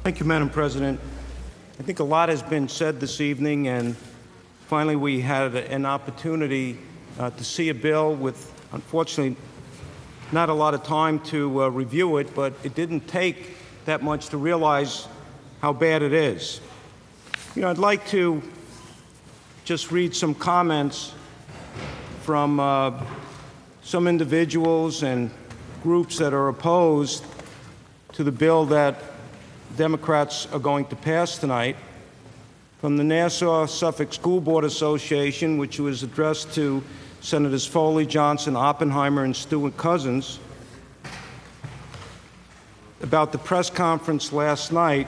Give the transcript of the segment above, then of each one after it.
Thank you, Madam President. I think a lot has been said this evening, and finally we had an opportunity to see a bill with, unfortunately, not a lot of time to review it, but it didn't take that much to realize how bad it is. You know, I'd like to just read some comments from some individuals and groups that are opposed to the bill that Democrats are going to pass tonight. From the Nassau-Suffolk School Board Association, which was addressed to Senators Foley, Johnson, Oppenheimer, and Stewart-Cousins, about the press conference last night,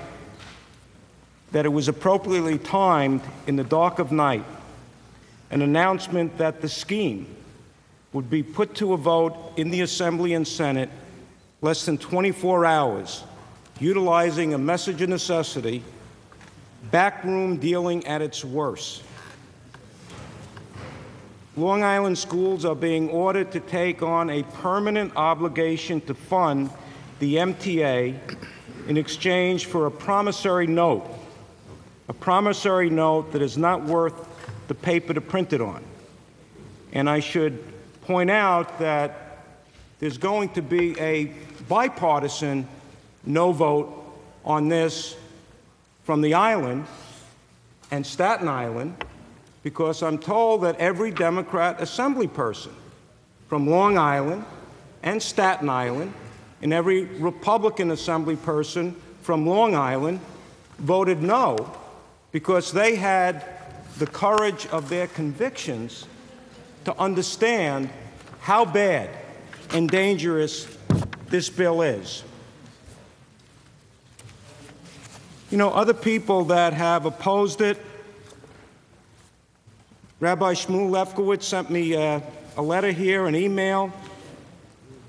that it was appropriately timed in the dark of night, an announcement that the scheme would be put to a vote in the Assembly and Senate less than 24 hours, utilizing a message of necessity, backroom dealing at its worst. Long Island schools are being ordered to take on a permanent obligation to fund the MTA in exchange for a promissory note that is not worth the paper to print it on. And I should point out that there's going to be a bipartisan no vote on this from the island and Staten Island, because I'm told that every Democrat assembly person from Long Island and Staten Island and every Republican assembly person from Long Island voted no, because they had the courage of their convictions to understand how bad and dangerous this bill is. You know, other people that have opposed it, Rabbi Shmuel Lefkowitz sent me a letter here, an email.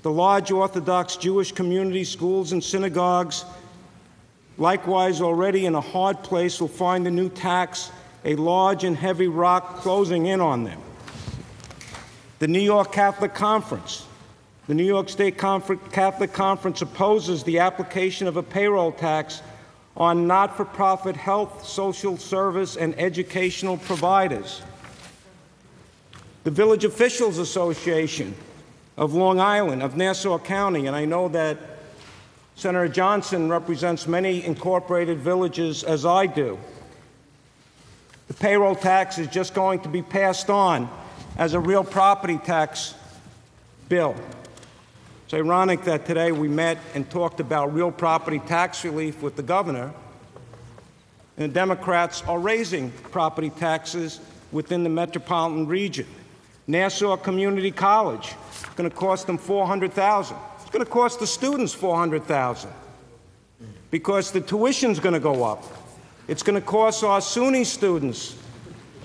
The large Orthodox Jewish community, schools and synagogues, likewise already in a hard place, will find the new tax a large and heavy rock closing in on them. The New York Catholic Conference, the New York State Catholic Conference opposes the application of a payroll tax on not-for-profit health, social service, and educational providers. The Village Officials Association of Long Island, of Nassau County, and I know that Senator Johnson represents many incorporated villages as I do. The payroll tax is just going to be passed on as a real property tax bill. It's ironic that today we met and talked about real property tax relief with the governor, and the Democrats are raising property taxes within the metropolitan region. Nassau Community College, it's going to cost them $400,000. It's going to cost the students $400,000 because the tuition's going to go up. It's going to cost our SUNY students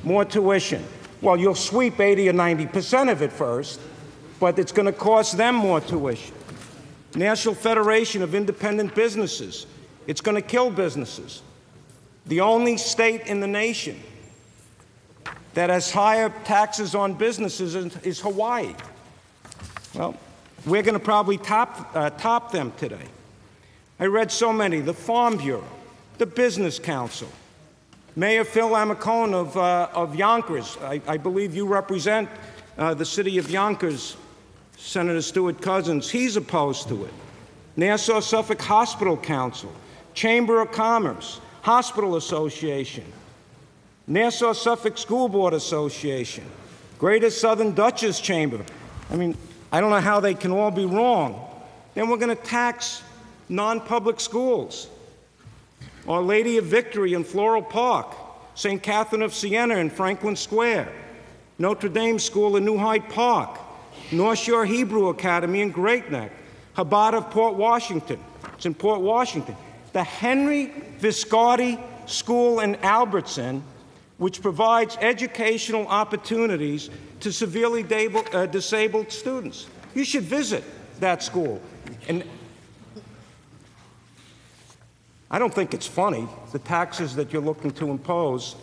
more tuition. Well, you'll sweep 80 or 90% of it first, but it's going to cost them more tuition. National Federation of Independent Businesses, it's going to kill businesses. The only state in the nation that has higher taxes on businesses is Hawaii. Well, we're going to probably top them today. I read so many: the Farm Bureau, the Business Council, Mayor Phil Amicone of Yonkers. I believe you represent the city of Yonkers, Senator Stewart-Cousins. He's opposed to it. Nassau-Suffolk Hospital Council, Chamber of Commerce, Hospital Association, Nassau-Suffolk School Board Association, Greater Southern Dutchess Chamber. I mean, I don't know how they can all be wrong. Then we're going to tax non-public schools. Our Lady of Victory in Floral Park, St. Catherine of Siena in Franklin Square, Notre Dame School in New Hyde Park, North Shore Hebrew Academy in Great Neck, Chabad of Port Washington, it's in Port Washington, the Henry Viscardi School in Albertson, which provides educational opportunities to severely disabled students. You should visit that school. And I don't think it's funny, the taxes that you're looking to impose.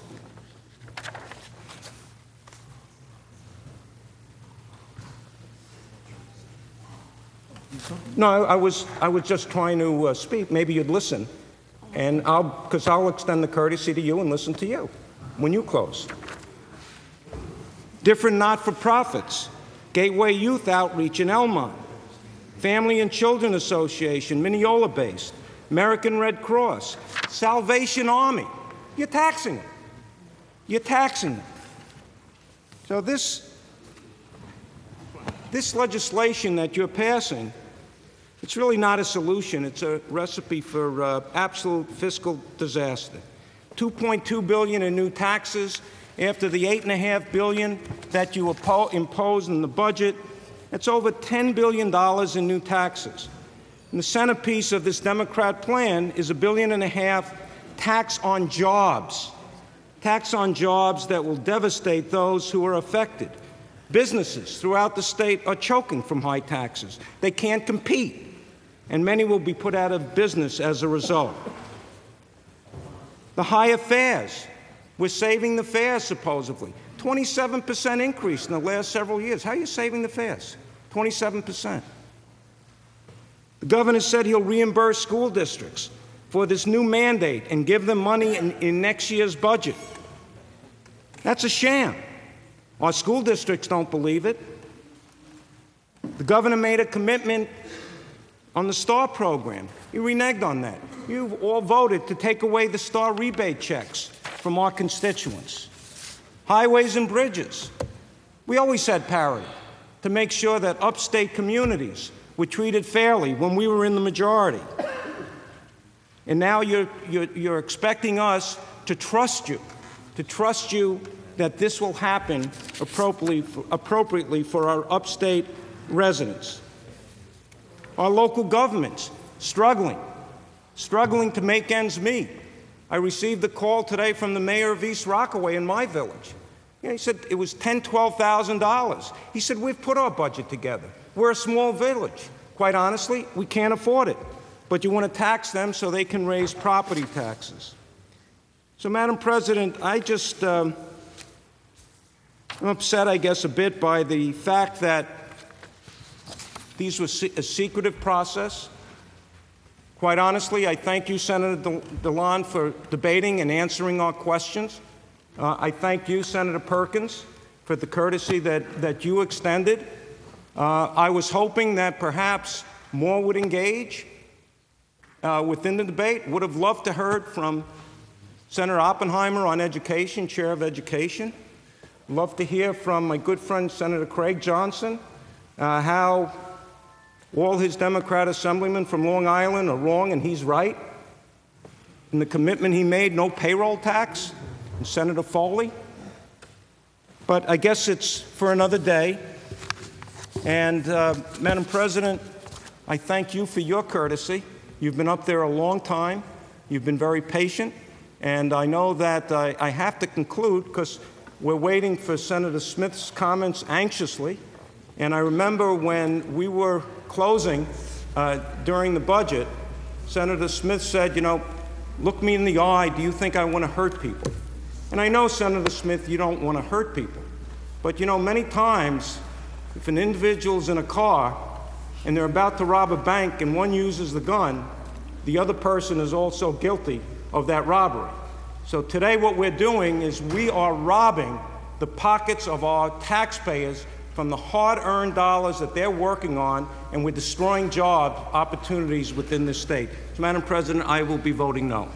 No, I was just trying to speak. Maybe you'd listen. And because I'll extend the courtesy to you and listen to you when you close. Different not-for-profits, Gateway Youth Outreach in Elmont, Family and Children Association, Mineola-based, American Red Cross, Salvation Army. You're taxing them. You're taxing them. So this legislation that you're passing, it's really not a solution. It's a recipe for absolute fiscal disaster. $2.2 billion in new taxes after the $8.5 billion that you imposed in the budget. That's over $10 billion in new taxes. And the centerpiece of this Democrat plan is $1.5 billion tax on jobs. Tax on jobs that will devastate those who are affected. Businesses throughout the state are choking from high taxes. They can't compete, and many will be put out of business as a result. The higher fares. We're saving the fares, supposedly. 27% increase in the last several years. How are you saving the fares? 27%. The governor said he'll reimburse school districts for this new mandate and give them money in next year's budget. That's a sham. Our school districts don't believe it. The governor made a commitment on the STAR program. You reneged on that. You've all voted to take away the STAR rebate checks from our constituents. Highways and bridges. We always had parity to make sure that upstate communities were treated fairly when we were in the majority. And now you're expecting us to trust you that this will happen appropriately for our upstate residents. Our local governments struggling to make ends meet. I received a call today from the mayor of East Rockaway in my village. He said it was $10,000, $12,000. He said, we've put our budget together. We're a small village. Quite honestly, we can't afford it. But you want to tax them so they can raise property taxes. So, Madam President, I'm upset, I guess, a bit by the fact that these were a secretive process. Quite honestly, I thank you, Senator DeLon, for debating and answering our questions. I thank you, Senator Perkins, for the courtesy that you extended. I was hoping that perhaps more would engage within the debate. Would have loved to heard from Senator Oppenheimer on education, Chair of Education. Love to hear from my good friend, Senator Craig Johnson, how all his Democrat assemblymen from Long Island are wrong and he's right. And the commitment he made, no payroll tax, and Senator Foley. But I guess it's for another day. And Madam President, I thank you for your courtesy. You've been up there a long time. You've been very patient. And I know that I have to conclude because we're waiting for Senator Smith's comments anxiously. And I remember when we were closing during the budget, Senator Smith said, you know, look me in the eye, do you think I want to hurt people? And I know, Senator Smith, you don't want to hurt people. But, you know, many times, if an individual's in a car and they're about to rob a bank and one uses the gun, the other person is also guilty of that robbery. So today what we're doing is we are robbing the pockets of our taxpayers from the hard-earned dollars that they're working on, and we're destroying job opportunities within the state. So, Madam President, I will be voting no.